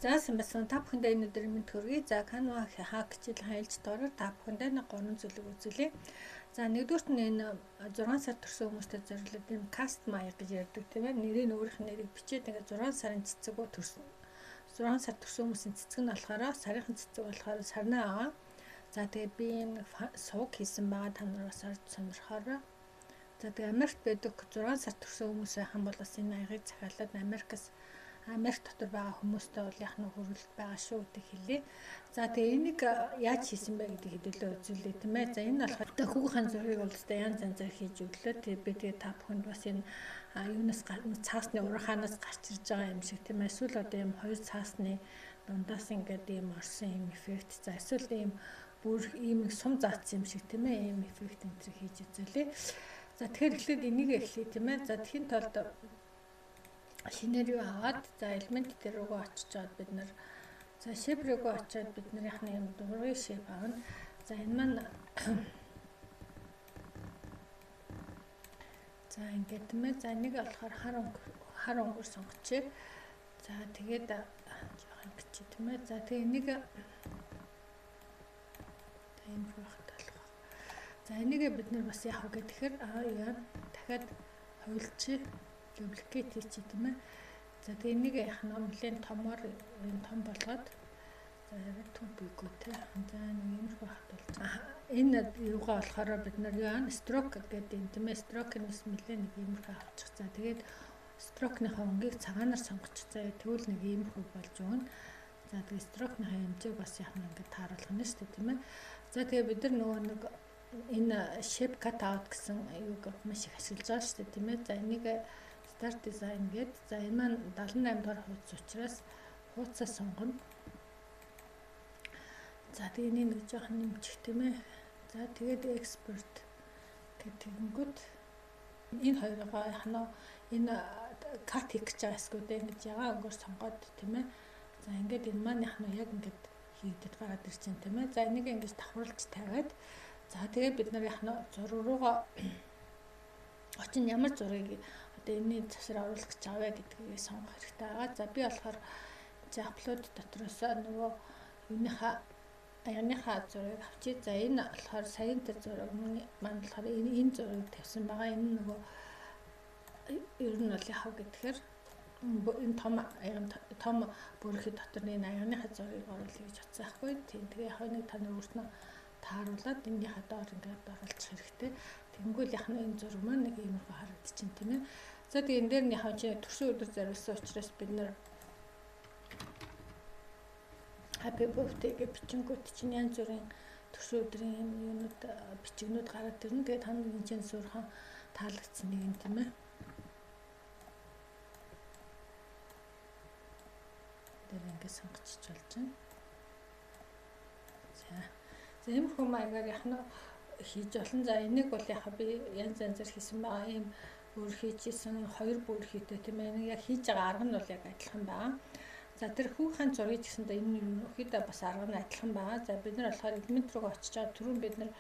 За сайн та бүхэндээ энэ өдрийн мэнд хүргэе. За Canva хак хичээл хайлж дороор та бүхэндээ нэг 3 зүйлийг үзүүлье. За нэгдүгürt нь энэ 6 сар төрсөн хүмүүстэй зориулаад энэ каст маяг гэж ярьдаг тийм ээ. Нэрийн өөрийнх нь нэрийг бичээд ингээд 6 сарын цэцэг төрсөн. 6 сар төрсөн хүмүүсийн цэцэг нь болохоор сарынхан цэцэг болохоор сарнаа аа. За тэгээд би энэ сувг хийсэн байгаа та нар бас орж сонирхоор. За тэгээд Америкт байдаг 6 сар төрсөн хүмүүсийн хан бол бас энэ аягыг захиалаад Америк дотор байгаа хүмүүстэй бол яах нь хөрвөлт байгаа шүү гэдэг хэлээ. За тэгээ энийг яаж хийсэн бэ гэдэг хэдүүлээ үзүүлээ тийм ээ. За энэ болохоор хүүхэн зургийг бол өстой янз янзаар хийж өглөө. Тэгээ би тэгээ та бүхэнд бас энэ юунаас цаасны урахаанаас гарч ирж байгаа юм шиг тийм ээ. Эсвэл одоо юм хоёр цаасны дундаас ингээд ийм орсон юм эффект. За эсвэл ийм бүр ийм сум заацсан юм шиг тийм ээ. Ийм эффект энэ төр хийж үзүүлээ. За тэгэхээр эхлээд энийг эхлэе тийм ээ. За тхийн тулд шинээр юу аваад за элемент дээр рүү очичоод бид нар за shape рүү очиод бид нарийнхны юм дургын shape аавна. За энэ маань за ингээд тийм ээ. За нэг болохоор хар өнгөр сонгочих. За тэгээд жоохон гэж тийм ээ. За тэгээ энийг энэ рүү хаталах. За энийг бид нар бас яах вэ гэхээр яа дахиад хуйлчих дубликейт хийчих тийм ээ. За тэгээ энийг яах нь нэлээд томоор том болгоод за төв бийгүү те. За нэг юмрхүү хатуулж. Энэ юугаа болохоор бид нар яа строк гэдэг юм тийм ээ. Строкнээс нэлээд нэг юмрхүү авчих. За тэгээд строкныхаа өнгийг цагаанаар сонгочих. За тэгвэл нэг юмрхүү болж өгнө. За тэгээд строкныхаа хэмжээг бас яах нь ингээд тааруулах нь шүү дээ тийм ээ. За тэгээ бид нар нөгөө нэг энэ shape cut out гэсэн юуг маш их ашиглаж байгаа шүү дээ тийм ээ. За энийг Start Design гэдэг. За энэ маань 78 дахь хуудас учраас хуудасаа сонгоно. За тэгээ нэг жоохон нэмчих тийм ээ. За тэгээд Export гэтэнгүүт энэ хоёроо яхнаа энэ cut хийх гэж байгаа эсвэл ингэж ягаан өнгөөр сонгоод тийм ээ. За ингээд энэ маань яхнаа яг ингээд хийгдэт гараад ирж байна тийм ээ. За энийг ингэж давхарлаж тавиад за тэгээд бид нар яхнаа зураг руугаа очин ямар зургийг одоо энэний засвар оруулах гэж авъя гэдгийг сонгох хэрэгтэй байгаа. За би болохоор upload дотроос нөгөө юуныхаа зургийг авчиж. За энэ болохоор саяын тэр зураг маань болохоор энэ зургийг тавьсан байгаа. Энэ нөгөө ер нь бол яах вэ гэхээр энэ том бүрхий дотор энэ аяныхаа зургийг оруулъя гэж бодсон байхгүй. Тийм тэгээ яг нэг та нар өөртөө тааруулаад энэнийхээ доор ингээд оруулах хэрэгтэй. Тэнгүүл яг энэ зураг маань нэг иймэрхүү харагдчихэв тийм ээ. За тэгээ энэ дээр нь яг чи төрсөн өдөр зориулсан учраас бид нэр happy birthday гэж бичингүүт чинь янз бүрийн төрсөн өдрийн юунууд бичигнүүд гараад ирнэ. Тэгээд танд энэ чинь suurхан таалагдсан нэг юм тийм ээ. Тэр ингээд сонгочих болж байна. За иймэрхүү маягаар яг нь хийж олон. За энийг бол яг би янз янзаар хийсэн байгаа. Ийм бүр хийжсэн хоёр бүр хийтэй тийм ээ. Энийг яг хийж байгаа арга нь бол яг адилхан байгаа. За тэр хүүхэн зургийг гэсэн дэ энэ өнөөхдөө бас арга нь адилхан байгаа. За бид нар болохоор элемент рүү очиж байгаа. Түрүүн бид нар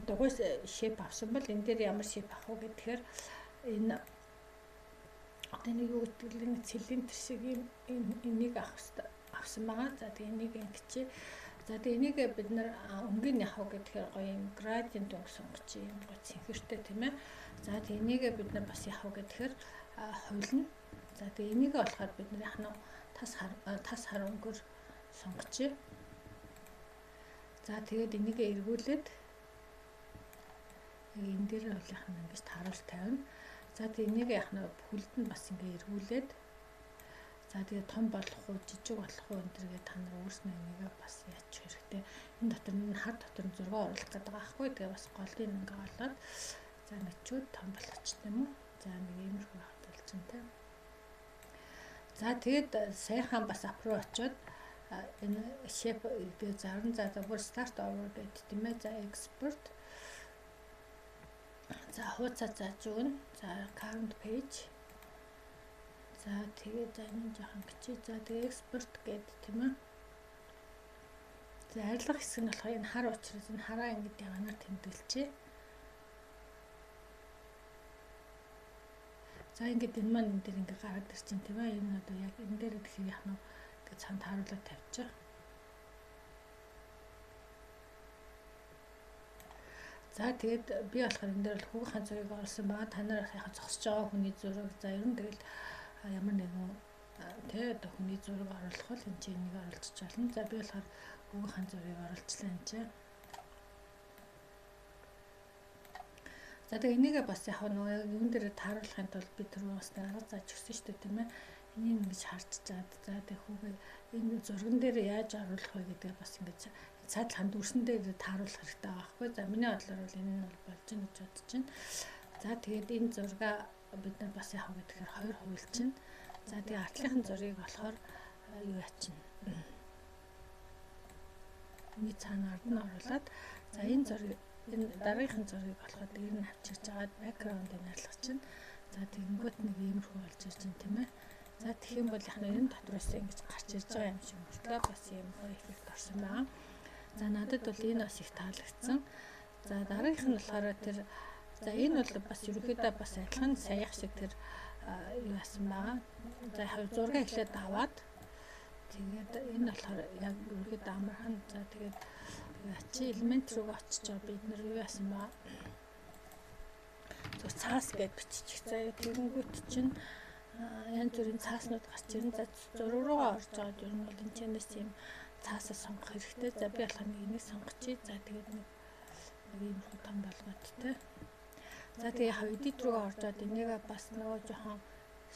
дугуйс shape авсан бол энэ дээр ямар shape авах вэ гэхээр энэ одоо нэг юу гэдэг л нэг цилиндр шиг энийг авсан байгаа. За тэгээ энийг ингэчээ. За тэгээ энийг бид нар өнгийн яхав гэхээр гоё юм gradient өнгө сонгоч юм гоё цэнхэртэй тийм ээ. За тэгээ энийг бид нар бас яхав гэхээр хуйлна. За тэгээ энийг болохоор бид нар яхна тас хар өнгөөр сонгоч. За тэгээд энийг эргүүлээд энэ дээр бол яхна ингэж тааруулж тавина. За тэгээ энийг яхна бүхэлд нь бас ингэ эргүүлээд за тэгээ том болох уу жижиг болох уу энэ төргээ та нар өөрснөө энийг бас яачих хэрэгтэй. Энэ дотор нь хар дотор нь зураг оруулах гэдэг байгаа байхгүй. Тэгээ бас голын ингээ болоод за нэчүүд том болгочих юм уу. За нэг иймэрхүү хатуулж байна те. За тэгээд сайхан бас апруу очоод энэ shape гэдэг зарна. За бүр start over гэдэг тийм ээ. За export. За хуудасаа зааж өгнө. За current page. За тэгээд за энэ жоохон бичиж. За тэгээд export гэдэг тийм ээ. За арилгах хэсэг нь болохоор энэ хар учраас энэ хараа ингэж яванаар тэмдэглэжээ. За ингээд энэ маань энэ дээр ингээ гараад ирчин тийм ээ. Энэ одоо яг энэ дээр тэгэхээр яах нь гэж цаанд харуулаад тавьчих. За тэгээд би болохоор энэ дээр бол хүүгийн зургийг оруулсан байгаа. Та нар яхаа зогсож байгаа хүний зураг. За ер нь тэгэл ямар нэгэн тэгээд хүний зураг оруулах бол энэ чинь энийг оруулчих болно. За би болохоор хүүгийн зургийг оруулчлаа энэ чинь. За тэгээ энийгээ бас яг нөгөө юун дээр тааруулахын тулд би түрүү бас арга зааж өгсөн шүү дээ тийм ээ. Энийг ингэж харж чаад за тэгээ хүүгээ энэ зурган дээр яаж оруулах вэ гэдгээ бас ингэж цаадлаханд дүрсэн дээр тааруулах хэрэгтэй байгаа байхгүй. За миний бодлоор бол энэ нь бол болж гин гэж бодож байна. За тэгээд энэ зургаа бид нар бас яах вэ гэхээр хоёр хувилчин. За тэгээ артлынхын зургийг болохоор юу ячна. Миний цаана ард нь оруулаад за энэ зургийг энэ дараагийнхын зургийг болохоор дээр нь авчирч агаад бэкграундыг арилгах чинь. За тэгэнгүүт нэг иймэрхүү болж ирж байна тийм ээ. За тэгэх юм бол яг энэ дотроос ингэж гарч ирж байгаа юм шиг мөртлөө бас ийм эффект орсон байгаа. За надад бол энэ бас их таалагдсан. За дараагийнх нь болохоор тэр за энэ бол бас ерөөхдөө бас адилхан саяхан шиг тэр юу яасан байгаа. За яг зураг эхлээд аваад тэгээд энэ болохоор яг ерөөхдөө амархан за тэгээд чи элемент рүү очиж байгаа бид нар юу яасан баа. Зөв цаас гэж биччих. За тэгэнгүүт чинь янз бүрийн цааснууд гарч ирэн за зураг руугаа орж байгаад ер нь бол энэ чэнэс юм цаасаа сонгох хэрэгтэй. За би болохоор нэг энийг сонгочих. За тэгээд нэг ийм их том болгоод тэ. За тэгээ яг эдит рүүгээ орж аваад энийг бас нөгөө жоохон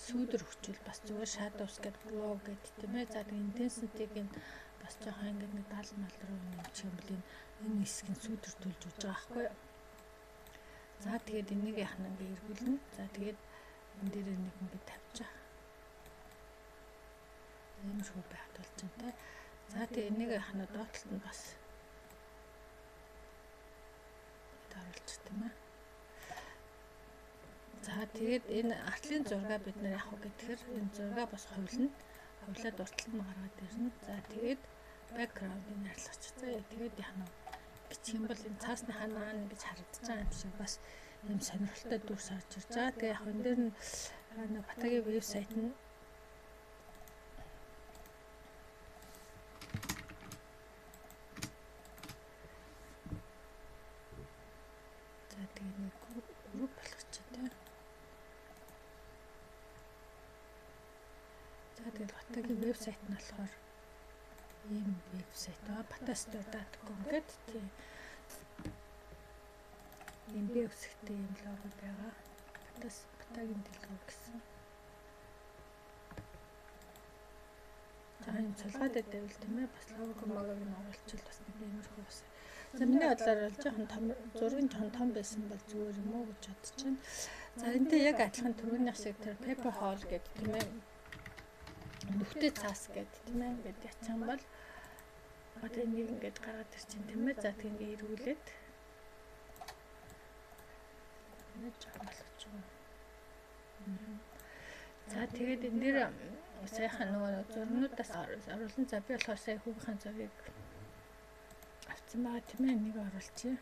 сүүдэр хүчил бас зүгээр shadows гэдэг glow гэдэг тийм ээ. За тэгээ intensity-г нь бас жоохон ингээд нэг 70 мал руу нэмчих юм бол энэ хэсгийг сүүдэр төлж өгч байгаа байхгүй юу. За тэгээд энийг яах нь ингээд эргүүлнэ. За тэгээд энэ дээр нэг ингээд тавьчих. Ийм шүү байхад болж байна те. За тэгээд энийг яах нь доотлолт нь бас даруулчих тийм ээ. За тэгээд энэ артлын зургаа бид нар яах вэ гэхээр энэ зургаа бас хувилна. Хувлаад уртал нь гаргаад ирнэ. За тэгээд бэкграундыг арилгачих. За тэгээд яах нь бичих юм бол энэ цаасны ханаан ингэж харагдаж байгаа юм шиг бас юм сонирхолтой дүрс орж ирж байгаа. Тэгээ яг энэ дээр нь Батагийн вебсайт нь за тэгээ нэг групп болгочих тийм. За тэгээ Батагийн вебсайт нь болохоор ийм вебсайт ба batastore.com гэдэг тийм ийм вебсайттай ийм лого байгаа. Батагийн дэлгүүр гэсэн. За энэ цулгаад байвал тийм ээ бас лого могог нь оруулчихвал бас нэг иймэрхүү бас. За миний бодлоор бол жоохон том зургийн жоохон том байсан бол зүгээр юм уу гэж бодож байна. За энэтэй яг адилхан түрүүнийх шиг тэр paper hole гэдэг тийм ээ нүхтэй цаас гэдэг тийм ээ ингээд ячсан бол одоо энийг ингээд гаргаад ирчин тийм ээ. За тэг ингээд эргүүлээд нэг жоохон болгож байгаа. За тэгээд энэ дээр сайхан нөгөө зурнуудаас оруулсан. За би болохоор сая хүүгийн зургийг авсан байгаа тийм ээ. Энийг оруулчихъя.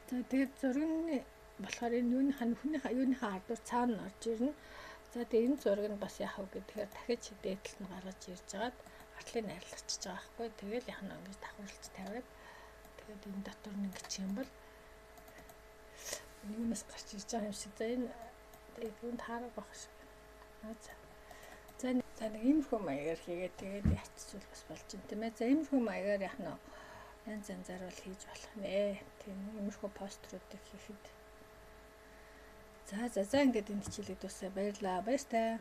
За тэгээд зургийн болохоор энэ юуны хардвар цаана орж ирнэ. За тэгээд энэ зураг нь бас яах вэ гэхээр дахиж дээдлэлт нь гаргаж ирж байгаад артлыг арилгачихж байгаа байхгүй. Тэгээд яах нь ингэж давхарлаж тавиад тэгээд энэ дотор нь ингэчих юм бол юунаас гарч ирж байгаа юм шиг. За энэ тэгээд юунд харах байх шиг. За нэг иймэрхүү маягаар хийгээд тэгээд яччихвал бас болж юм тийм ээ. За иймэрхүү маягаар яах нь янз янзаар бол хийж болох нэ. Тийм иймэрхүү поструудыг хийхэд. За ингээд энэ хичээлийг дуусгая. Баярлалаа. Баяртай.